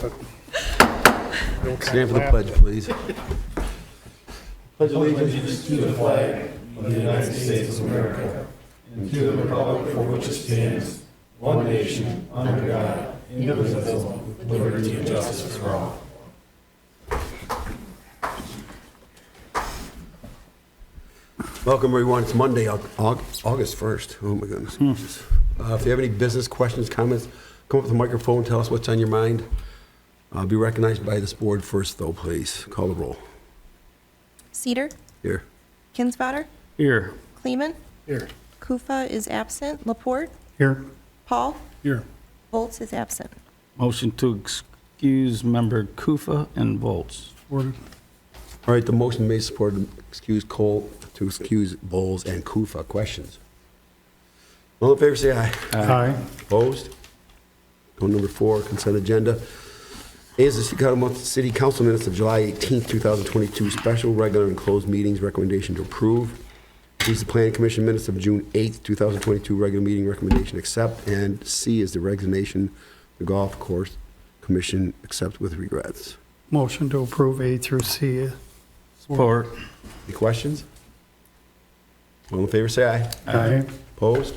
but. Stand for the pledge, please. Pledge allegiance to the flag of the United States of America and to the republic for which it stands, one nation, under God, indivisible, with liberty and justice for all. Welcome, everyone. It's Monday, August 1st. Oh, my goodness. If you have any business questions, comments, come up to the microphone, tell us what's on your mind. Be recognized by this board first, though, please. Call the roll. Cedar, Here. Kinsvater, Here. Kleeman, Here. Kufa is absent, Laporte, Here. Paul, Here. Volz is absent. Motion to excuse member Kufa and Volts. Ordered. All right, the motion made, supported, excuse Cole, to excuse Bowles and Kufa. Questions? All in favor, say aye. Aye. Opposed? Go to number 4, consent agenda. A is the City Council minutes of July 18th, 2022, special, regular, and closed meetings, recommendation to approve. B is the Planning Commission minutes of June 8th, 2022, regular meeting, recommendation accept. And C is the resignation, the Golf Course Commission, accept with regrets. Motion to approve A through C. Support. Any questions? All in favor, say aye. Aye. Opposed?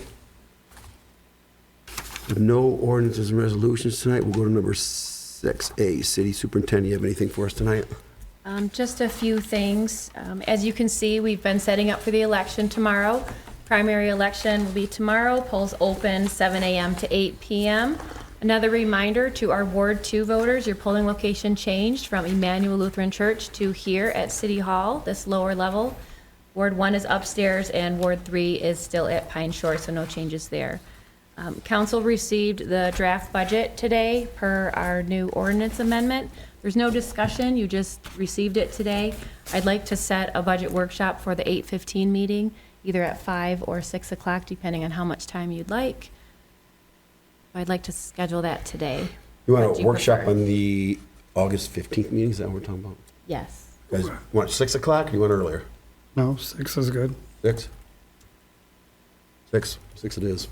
With no ordinances and resolutions tonight, we'll go to number 6A. City Superintendent, you have anything for us tonight? Just a few things. As you can see, we've been setting up for the election tomorrow. Primary election will be tomorrow. Polls open 7 a.m. to 8 p.m. Another reminder to our Ward 2 voters, your polling location changed from Emmanuel Lutheran Church to here at City Hall, this lower level. Ward 1 is upstairs and Ward 3 is still at Pine Shore, so no changes there. Council received the draft budget today per our new ordinance amendment. There's no discussion, you just received it today. I'd like to set a budget workshop for the 8:15 meeting, either at 5 or 6 o'clock, depending on how much time you'd like. I'd like to schedule that today. You What want do a you workshop prefer? on the August 15th meeting? Is that what we're talking about? Yes. Guys, want 6 o'clock or you want earlier? No, 6 is good. 6? 6 it is.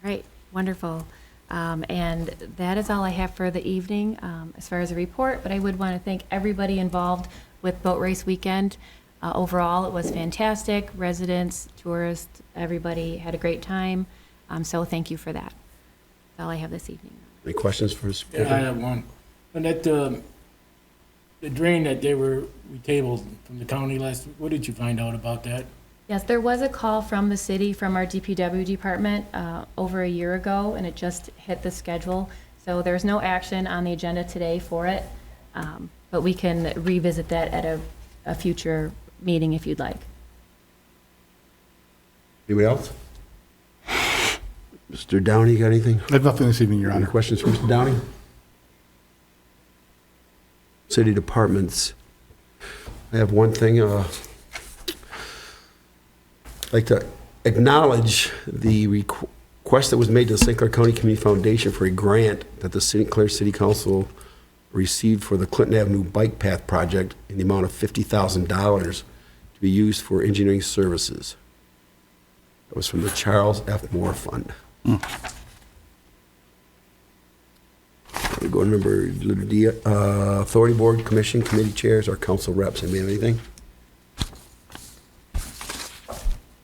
Right, wonderful. And that is all I have for the evening as far as a report, but I would want to thank everybody involved with Boat Race Weekend. Overall, it was fantastic. Residents, tourists, everybody had a great time. So thank you for that. That's all I have this evening. Any questions for us? Yeah, I have one. And that, the drain that we tabled from the county last, what did you find out about that? Yes, there was a call from the city, from our DPW department, over a year ago, and it just hit the schedule. So there's no action on the agenda today for it, but we can revisit that at a future meeting if you'd like. Anybody else? Mr. Downey, you got anything? I have nothing this evening, Your Any Honor. questions for Mr. Downey? City departments. I have one thing. I'd like to acknowledge the request that was made to the St. Clair County Community Foundation for a grant that the St. Clair City Council received for the Clinton Avenue Bike Path Project in the amount of $50,000 to be used for engineering services. That was from the Charles F. Moore Fund. We go to number D, Authority Board, Commission, Committee Chairs, or Council Reps. Anybody have anything?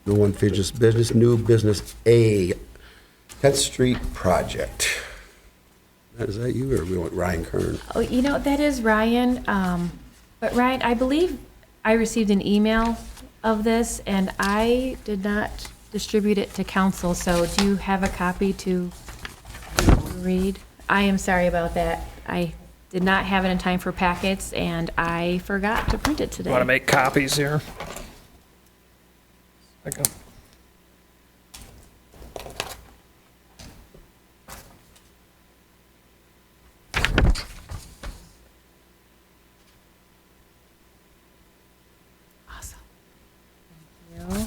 No unfinished business. New business A, 10th Street Project. Is that you, or we want Ryan Kern? Oh, you know, that is Ryan. But Ryan, I believe I received an email of this, and I did not distribute it to council, so do you have a copy to read? I am sorry about that. I did not have it in time for packets, and I forgot to print it today. Want to make copies here? Second. Awesome. Thank you.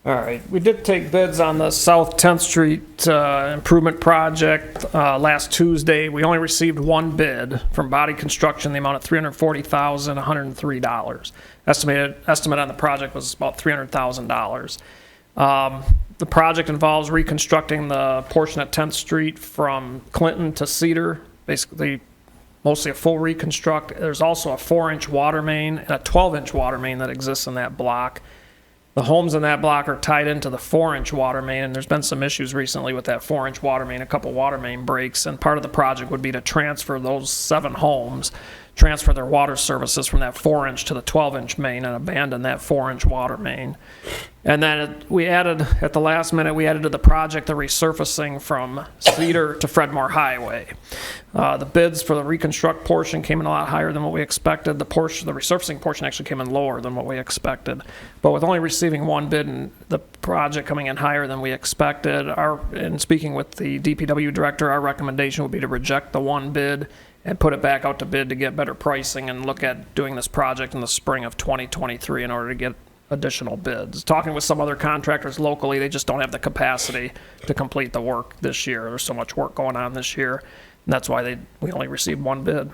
All right, we did take bids on the South 10th Street improvement project last Tuesday. We only received one bid from Body Construction, the amount of $340,103. Estimate on the project was about $300,000. The project involves reconstructing the portion of 10th Street from Clinton to Cedar, basically mostly a full reconstruct. There's also a 4-inch water main and a 12-inch water main that exists in that block. The homes in that block are tied into the 4-inch water main, and there's been some issues recently with that 4-inch water main, a couple water main breaks, and part of the project would be to transfer those 7 homes, transfer their water services from that 4-inch to the 12-inch main and abandon that 4-inch water main. And then we added, at the last minute, we added to the project the resurfacing from Cedar to Fredmore Highway. The bids for the reconstruct portion came in a lot higher than what we expected. The resurfacing portion actually came in lower than what we expected. But with only receiving one bid and the project coming in higher than we expected, in speaking with the DPW director, our recommendation would be to reject the one bid and put it back out to bid to get better pricing and look at doing this project in the spring of 2023 in order to get additional bids. Talking with some other contractors locally, they just don't have the capacity to complete the work this year. There's so much work going on this year, and that's why we only received one bid.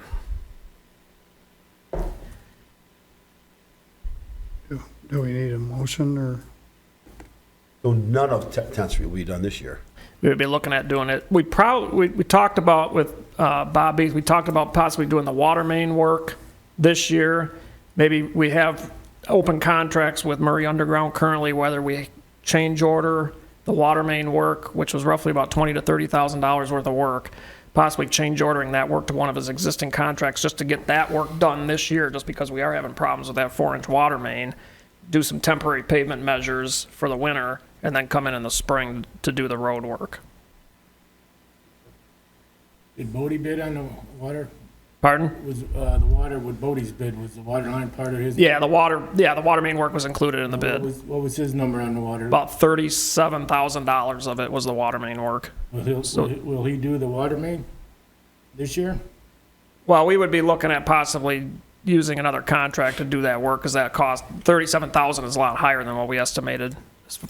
Do we need a motion or? So none of 10th Street will be done this year. We would be looking at doing it. We talked about with Bobby, we talked about possibly doing the water main work this year. Maybe we have open contracts with Murray Underground currently, whether we change order the water main work, which was roughly about $20,000 to $30,000 worth of work, possibly change ordering that work to one of his existing contracts just to get that work done this year, just because we are having problems with that 4-inch water main, do some temporary pavement measures for the winter, and then come in the spring to do the road work. Did Bodie bid on the water? Pardon? Was the water, with Bodie's bid, was the water line part of his? Yeah, the water main work was included in the bid. What was his number on the water? About $37,000 of it was the water main work. Will he do the water main this year? Well, we would be looking at possibly using another contract to do that work, because that cost, $37,000 is a lot higher than what we estimated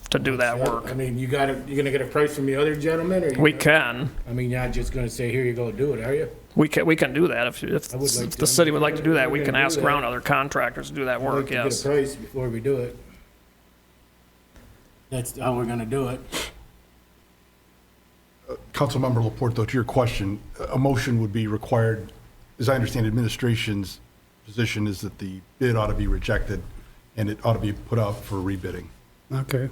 to do that work. I mean, you're gonna get a price from the other gentleman, or We can. I mean, you're not just gonna say, here you go, do it, are you? We can do that. If I would like the to. city would like to do that, we We're can gonna do ask that. around other contractors to do that I'd like work, to yes. get a price before we do it. That's how we're gonna do it. Councilmember Laporte, though, to your question, a motion would be required. As I understand, administration's position is that the bid ought to be rejected and it ought to be put out for rebidding. Okay,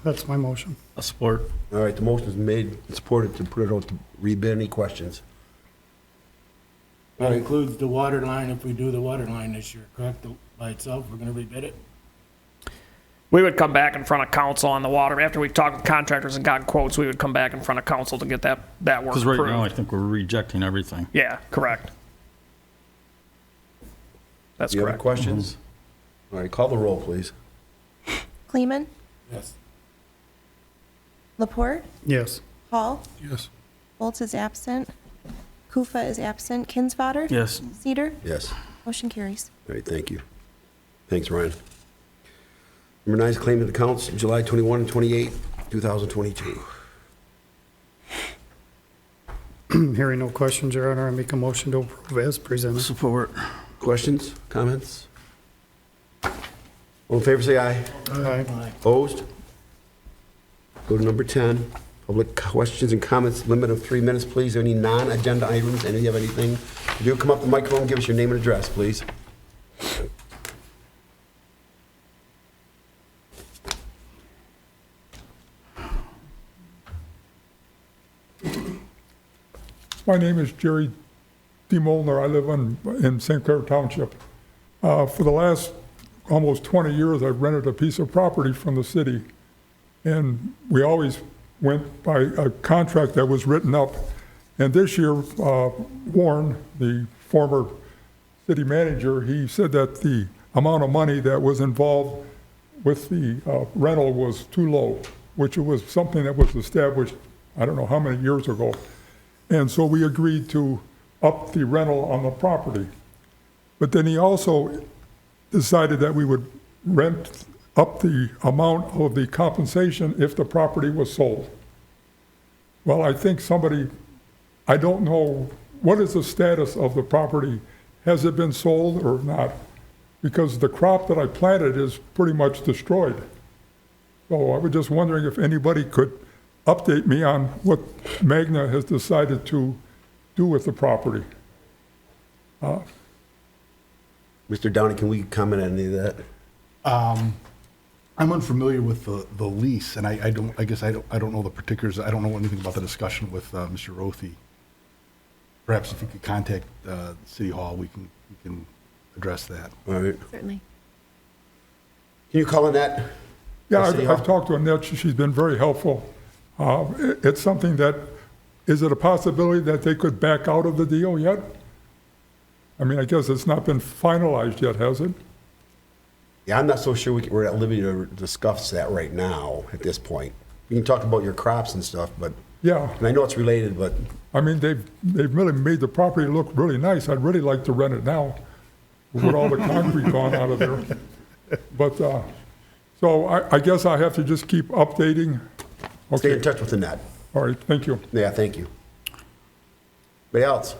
that's my motion. A support. All right, the motion is made and supported to put it out to rebid. Any questions? That includes the water line, if we do the water line this year, correct? By itself, we're gonna rebid it? We would come back in front of council on the water. After we've talked with contractors and gotten quotes, we would come back in front of council to get that work Because right now, I approved. think we're rejecting everything. Yeah, correct. That's Any other correct. questions? All right, call the roll, please. Kleeman, Yes. Laporte, Yes. Hall, Yes. Foltz is absent, Kufa is absent, Kinsvater, Yes. Cedar, Yes. motion carries. All right, thank you. Thanks, Ryan. Number 9 is claim of the accounts, July 21 and 28, 2022. Hearing no questions, Your Honor, I make a motion to approve as presented. Support. Questions, comments? All in favor, say aye. Aye. Opposed? Go to number 10, public questions and comments, limit of 3 minutes, please. Any non-agenda items? Any of you have anything? If you come up to the microphone, give us your name and address, please. My name is Jerry D. Molnar. I live in St. Clair Township. For the last almost 20 years, I've rented a piece of property from the city. And we always went by a contract that was written up. And this year, Warren, the former city manager, he said that the amount of money that was involved with the rental was too low, which was something that was established, I don't know how many years ago. And so we agreed to up the rental on the property. But then he also decided that we would rent up the amount of the compensation if the property was sold. Well, I think somebody, I don't know, what is the status of the property? Has it been sold or not? Because the crop that I planted is pretty much destroyed. So I was just wondering if anybody could update me on what Magna has decided to do with the property. Mr. Downey, can we comment on any of that? I'm unfamiliar with the lease, and I guess I don't know the particulars. I don't know anything about the discussion with Mr. Rothy. Perhaps if you could contact City Hall, we can address that. All right. Certainly. Can you call on that? Yeah, City Hall? I've talked to Annette, she's been very helpful. It's something that, is it a possibility that they could back out of the deal yet? I mean, I guess it's not been finalized yet, has it? Yeah, I'm not so sure we're at liberty to discuss that right now at this point. You can talk about your crops and stuff, but, Yeah, and I know it's related, but I mean, they've really made the property look really nice. I'd really like to rent it now with all the concrete gone out of there. But, so I guess I have to just keep updating. stay in Okay, touch with Annette. all right, thank you. Yeah, thank you. Anybody else?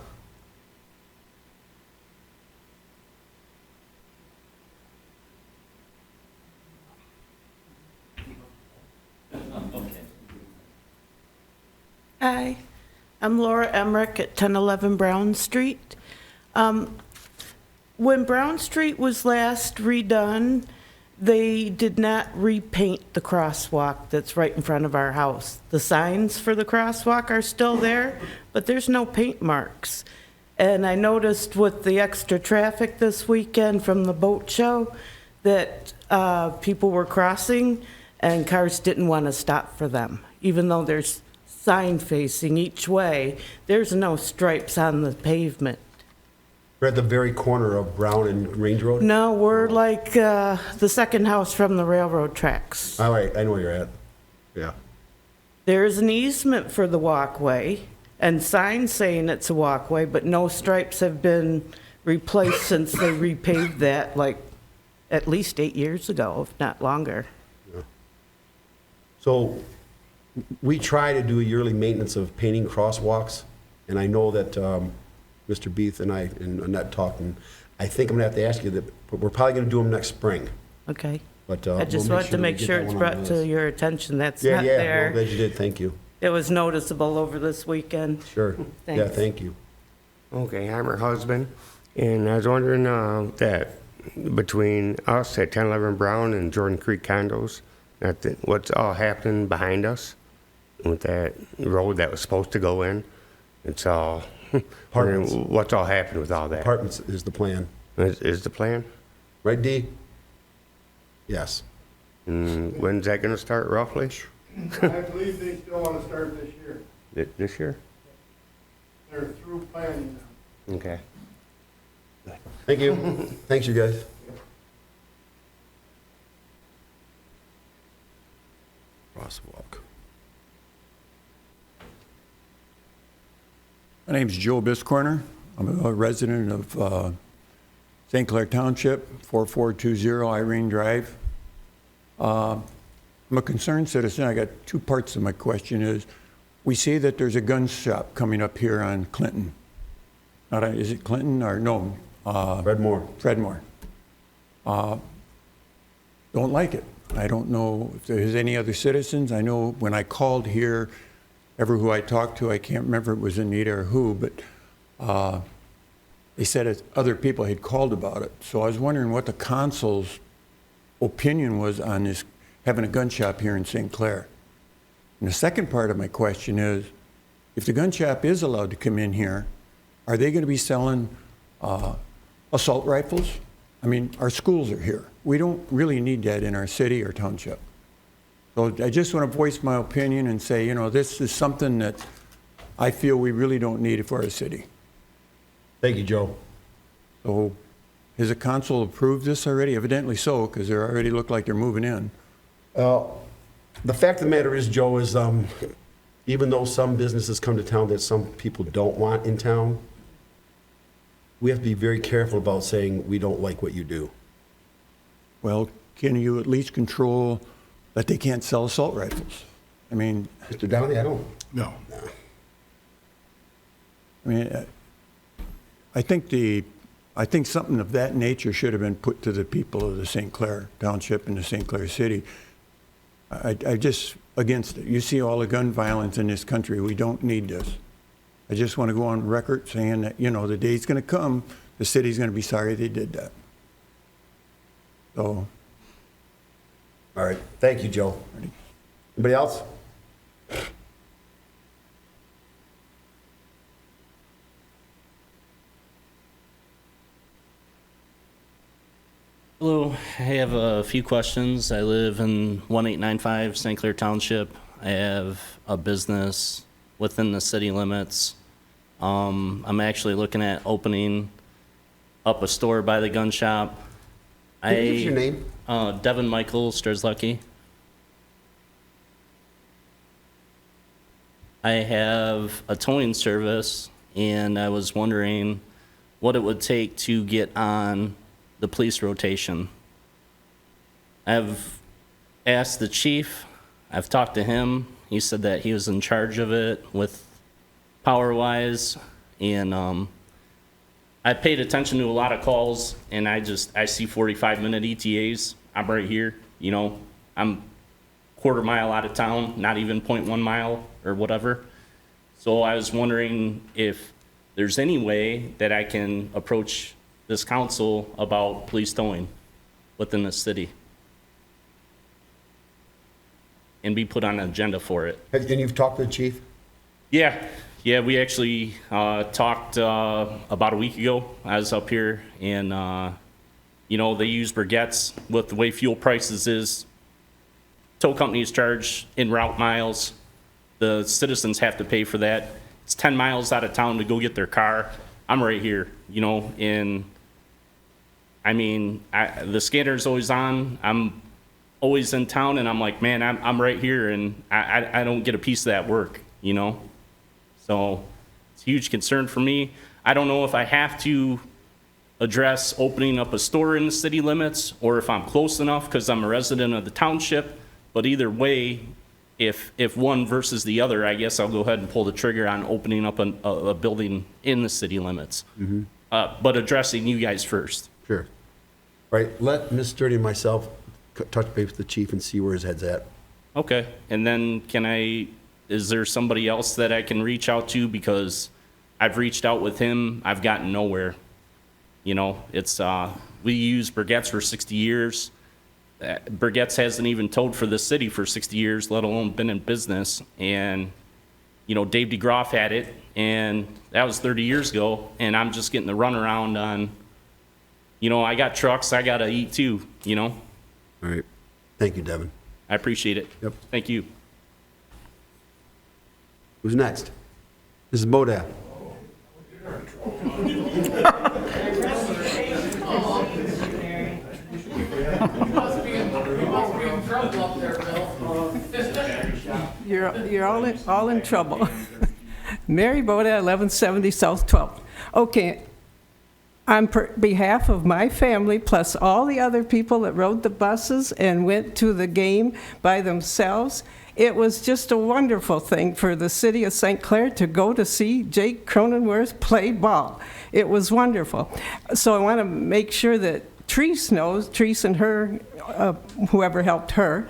Hi, I'm Laura Emmerich at 1011 Brown Street. When Brown Street was last redone, they did not repaint the crosswalk that's right in front of our house. The signs for the crosswalk are still there, but there's no paint marks. And I noticed with the extra traffic this weekend from the boat show that people were crossing and cars didn't want to stop for them, even though there's sign facing each way. There's no stripes on the pavement. We're at the very corner of Brown and Range Road? No, we're like the second house from the railroad tracks. All right, I know where you're at. Yeah. There's an easement for the walkway and signs saying it's a walkway, but no stripes have been replaced since they repaved that like at least 8 years ago, if not longer. So we try to do a yearly maintenance of painting crosswalks, and I know that Mr. Beath and I and Annette talked, and I think I'm gonna have to ask you that, but we're probably gonna do them next spring. Okay. But I just we'll wanted to that we make get sure that it's one on brought the to list. your attention. That's Yeah, not yeah, well, there. glad you did, thank you. It was noticeable over this weekend. Sure. Yeah, Thanks. thank you. Okay, I'm her husband, and I was wondering that between us at 1011 Brown and Jordan Creek condos, what's all happening behind us with that road that was supposed to go in. It's all, Apartments. what's all happened with all that? Apartments is the plan. Is the plan? Right, Dee? Yes. And when's that going to start roughly? I believe they still want to start this year. This year? They're through planning now. Okay. Thank you. Thanks, you guys. Crosswalk. My name's Joe Biscorner. I'm a resident of St. Clair Township, 4420 Irene Drive. I'm a concerned citizen. I got two parts of my question is, we see that there's a gun shop coming up here on Clinton. Is it Clinton or no? Fredmore. Fredmore. Don't like it. I don't know if there's any other citizens. I know when I called here, who I talked to, I can't remember if it was Anita or who, but they said other people had called about it. So I was wondering what the council's opinion was on this, having a gun shop here in St. Clair. And the second part of my question is, if the gun shop is allowed to come in here, are they going to be selling assault rifles? I mean, our schools are here. We don't really need that in our city or township. So I just want to voice my opinion and say, you know, this is something that I feel we really don't need for our city. Thank you, Joe. So has the council approved this already? Evidently so, because they already look like they're moving in. The fact of the matter is, Joe, is even though some businesses come to town that some people don't want in town, we have to be very careful about saying we don't like what you do. Well, can you at least control that they can't sell assault rifles? I mean, Mr. Downey, I don't. No. I mean, I think something of that nature should have been put to the people of the St. Clair Township and the St. Clair City. I just against it. You see all the gun violence in this country. We don't need this. I just want to go on record saying that, the day's going to come, the city's going to be sorry they did that. So. All right. Thank you, Joe. Anybody else? Hello, I have a few questions. I live in 1895 St. Clair Township. I have a business within the city limits. I'm actually looking at opening up a store by the gun shop. Can you give us your name? Devin Michael Strzelecki. I have a towing service, and I was wondering what it would take to get on the police rotation. I've asked the chief, I've talked to him, he said that he was in charge of it with power-wise, and I paid attention to a lot of calls, and I see 45-minute ETAs. I'm right here, I'm quarter mile out of town, not even 0.1 mile or whatever. So I was wondering if there's any way that I can approach this council about police towing within the city and be put on an agenda for it. And you've talked to the chief? Yeah, we actually talked about a week ago. I was up here, and they use briquettes with the way fuel prices is. Tow companies charge in route miles. The citizens have to pay for that. It's 10 miles out of town to go get their car. I'm right here, and I mean, the scanner's always on. I'm always in town, and I'm like, man, I'm right here, and I don't get a piece of that work, So it's a huge concern for me. I don't know if I have to address opening up a store in the city limits or if I'm close enough because I'm a resident of the township. But either way, if one versus the other, I guess I'll go ahead and pull the trigger on opening up a building in the city limits. Mm-hmm. But addressing you guys first. Sure. All right, let Ms. Sturdy and myself touch base with the chief and see where his head's at. Okay, and then is there somebody else that I can reach out to? Because I've reached out with him, I've gotten nowhere. It's, we use briquettes for 60 years. Briquettes hasn't even towed for the city for 60 years, let alone been in business. And, Dave DeGroff had it, and that was 30 years ago, and I'm just getting the runaround on, I got trucks, I gotta eat too, All right. Thank you, Devin. I appreciate it. Yep. Thank you. Who's next? Mrs. Bodad. You're all in trouble. Mary Boda, 1170 South 12th. Okay, on behalf of my family, plus all the other people that rode the buses and went to the game by themselves, it was just a wonderful thing for the city of St. Clair to go to see Jake Cronenworth play ball. It was wonderful. So I want to make sure that Treese knows, Treese and her, whoever helped her,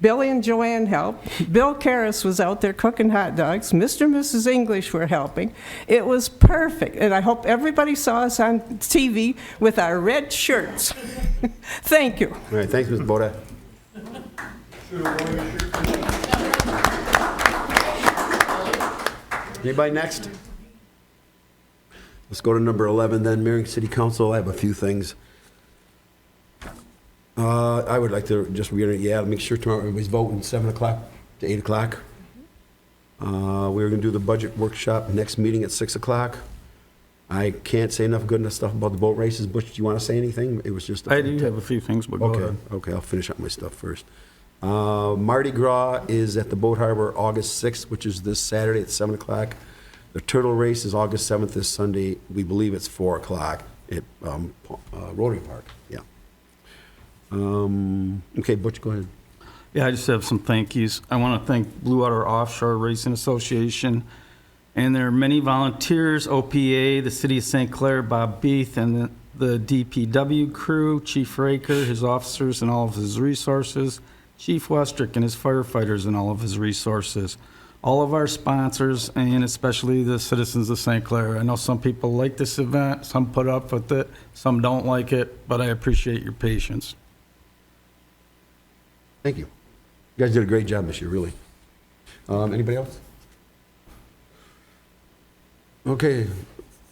Billy and Joanne helped. Bill Karras was out there cooking hot dogs. Mr. and Mrs. English were helping. It was perfect, and I hope everybody saw us on TV with our red shirts. Thank you. All right, thanks, Ms. Boda. Anybody next? Let's go to number 11 then, Marion City Council. I have a few things. I would like to just reiterate, make sure tomorrow everybody's voting 7 o'clock to 8 o'clock. We're going to do the budget workshop next meeting at 6 o'clock. I can't say enough good enough stuff about the boat races. Butch, do you want to say anything? It was just... I do have a few things, but go ahead. Okay, I'll finish up my stuff first. Mardi Gras is at the Boat Harbor August 6th, which is this Saturday at 7 o'clock. The turtle race is August 7th, this Sunday. We believe it's 4 o'clock at Rotary Park. Yeah. Okay, Butch, go ahead. Yeah, I just have some thank yous. I want to thank Blue Water Offshore Racing Association and their many volunteers, OPA, the City of St. Clair, Bob Beath, and the DPW crew, Chief Raker, his officers, and all of his resources, Chief Westrick and his firefighters and all of his resources, all of our sponsors, and especially the citizens of St. Clair. I know some people like this event, some put up with it, some don't like it, but I appreciate your patience. Thank you. You guys did a great job this year, really. Anybody else? Okay,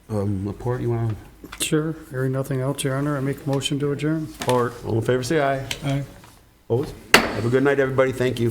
Laporte, you want to? Sure. Hearing nothing else, Your Honor, I make a motion to adjourn. All in favor, say aye. Aye. Opposed? Have a good night, everybody. Thank you.